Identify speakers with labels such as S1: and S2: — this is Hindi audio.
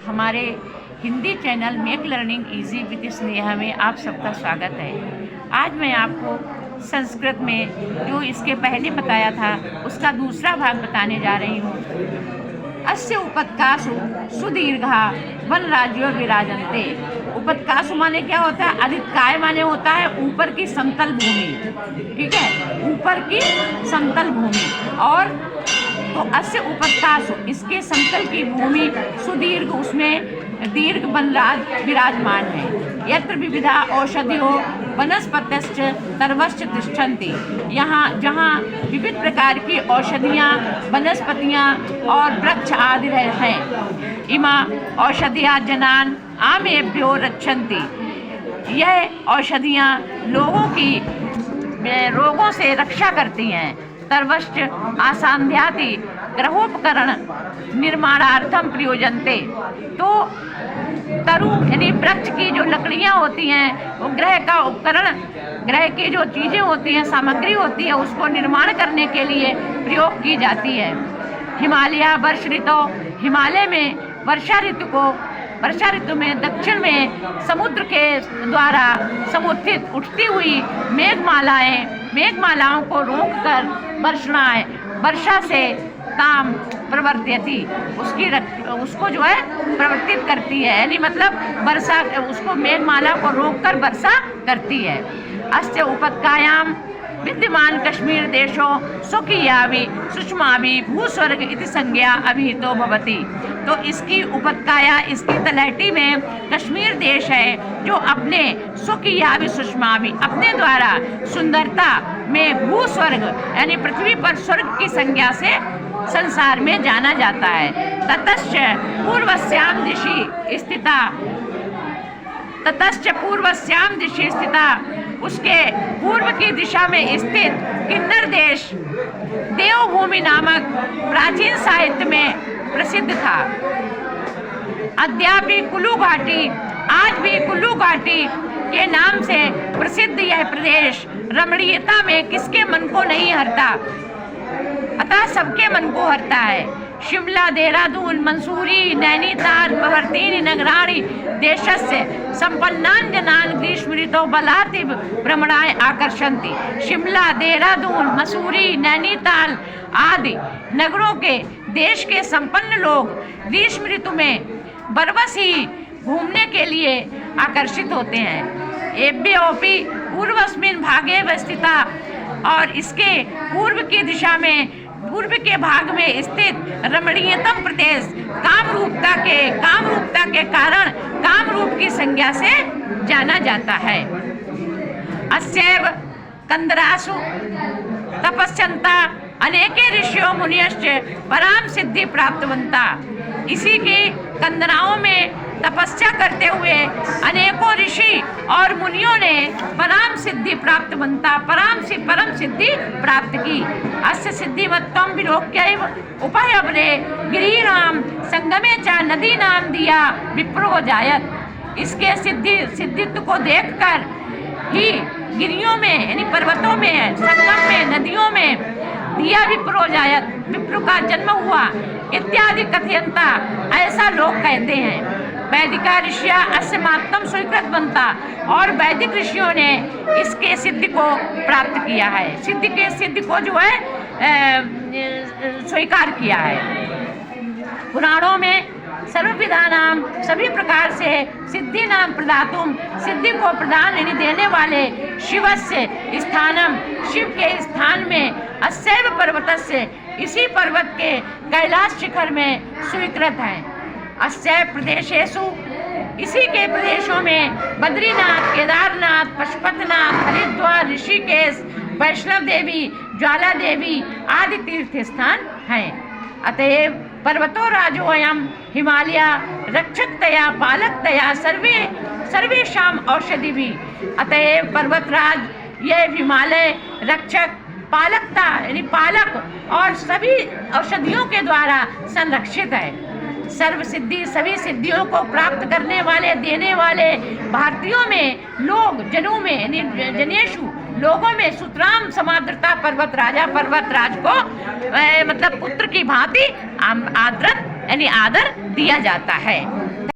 S1: हमारे Hindi channel make learning easy with Sneha में आप सबका स्वागत है। आज मैं आपको संस्कृत में जो इसके पहले बताया था उसका दूसरा भाग बताने जा रही हूँ। अस्य उपत्कासु सुदीर्घा वन राज्यो विराजन्ते। उपत्कासु माने क्या होता है? अधिकाय माने होता है ऊपर की समतल भूमि, ठीक है, ऊपर की समतल भूमि। और तो अस्य उपत्कासु, इसके समतल की भूमि, सुदीर्घ, उसमें दीर्घ वनराज विराजमान है। यत्र विविधा औषधियो वनस्पतश्च सर्वश्च तिष्ठन्ति। यहाँ जहाँ विविध प्रकार की औषधियाँ, वनस्पतियाँ और वृक्ष आदि हैं। इमा औषधिया जनान आमेभ्यो रक्षन्ति। यह औषधियाँ लोगों की रोगों से रक्षा करती हैं। सर्वश्च आसाध्याति ग्रहोपकरण निर्माणार्थम प्रयोजनते। तो तरु यानी वृक्ष की जो लकड़ियाँ होती हैं, वो ग्रह का उपकरण, ग्रह की जो चीज़ें होती हैं, सामग्री होती है, उसको निर्माण करने के लिए प्रयोग की जाती है। हिमालय वर्ष ऋतु, हिमालय में वर्षा ऋतु में दक्षिण में समुद्र के द्वारा समुत्थित उठती हुई मेघमालाओं को रोककर वर्षा से काम प्रवर्त्यति, उसको जो है प्रवर्तित करती है, यानी मतलब वर्षा, उसको मेघमाला को रोककर वर्षा करती है। अस्य उपत्कायाम विद्यमान कश्मीर देशो स्वकीयाभि सुषमाभि भूस्वर्ग इति संज्ञा अभिहितो भवति। तो इसकी उपत्काया, इसकी तलहटी में कश्मीर देश है जो अपने स्वकीयाभि सुषमाभि, अपने द्वारा सुंदरता में भूस्वर्ग यानी पृथ्वी पर स्वर्ग की संज्ञा से संसार में जाना जाता है। ततश्च पूर्वस्याम दिशि स्थिता, उसके पूर्व की दिशा में स्थित किन्नर देश देवभूमि नामक प्राचीन साहित्य में प्रसिद्ध था। अद्यापि कुल्लू घाटी, आज भी कुल्लू घाटी के नाम से प्रसिद्ध यह प्रदेश रमणीयता में किसके मन को नहीं हरता, अतः सबके मन को हरता है। शिमला, देहरादून, मंसूरी, नैनीताल प्रभृतीनि नगराणि देशस्य संपन्नान् जनान् ग्रीष्म ऋतौ बलाति भ्रमणाय आकर्षन्ति। शिमला, देहरादून, मसूरी, नैनीताल आदि नगरों के देश के संपन्न लोग ग्रीष्म ऋतु में बरबस ही घूमने के लिए आकर्षित होते हैं। एभ्योऽपि पूर्वस्मिन् भागे स्थिता, और इसके पूर्व की दिशा में, पूर्व के भाग में स्थित रमणीयतम प्रदेश कामरूपता के कारण कामरूप की संज्ञा से जाना जाता है। अस्यैव कंदरासु तपस्यन्ता अनेके ऋषियों मुनियश्च पराम सिद्धि प्राप्तवन्ता। इसी की कंदराओं में तपस्या करते हुए अनेकों ऋषि और मुनियों ने परम सिद्धि प्राप्त की। अस्य सिद्धिमत्तम विलोक्यैव उपायवरे गिरीणाम संगमे च नदीनाम दिया विप्रो जायत। इसके सिद्धित्व को देखकर ही गिरियों में यानी पर्वतों में, संगम में, नदियों में दिया विप्रो जायत, विप्र का जन्म हुआ इत्यादि कथयंता, ऐसा लोग कहते हैं। वैदिका ऋषिया अस्य महत्तम स्वीकृत बनता, और वैदिक ऋषियों ने इसके सिद्धि को प्राप्त किया है, सिद्धि को जो है स्वीकार किया है। पुराणों में सर्वविधा नाम, सभी प्रकार से सिद्धि नाम प्रदातुम, सिद्धि को प्रदान यानी देने वाले शिवस्य स्थानम, शिव के स्थान में, अस्यैव पर्वतस्य, इसी पर्वत के कैलाश शिखर में स्वीकृत है। अस्यैव प्रदेशेषु, इसी के प्रदेशों में बद्रीनाथ, केदारनाथ, पशुपतिनाथ, हरिद्वार, ऋषिकेश, वैष्णव देवी, ज्वाला देवी आदि तीर्थ स्थान हैं। अतएव पर्वतो राजोऽयं हिमालय रक्षकतया पालकतया सर्वेषां औषधिभिः। अतएव पर्वतराज यह हिमालय रक्षक, पालकता यानी पालक और सभी औषधियों के द्वारा संरक्षित है। सर्व सिद्धि, सभी सिद्धियों को प्राप्त करने वाले, देने वाले भारतीयों में, जनों में, जनेशु लोगों में सुतराम समाद्रता पर्वतराज को मतलब पुत्र की भांति आदर दिया जाता है।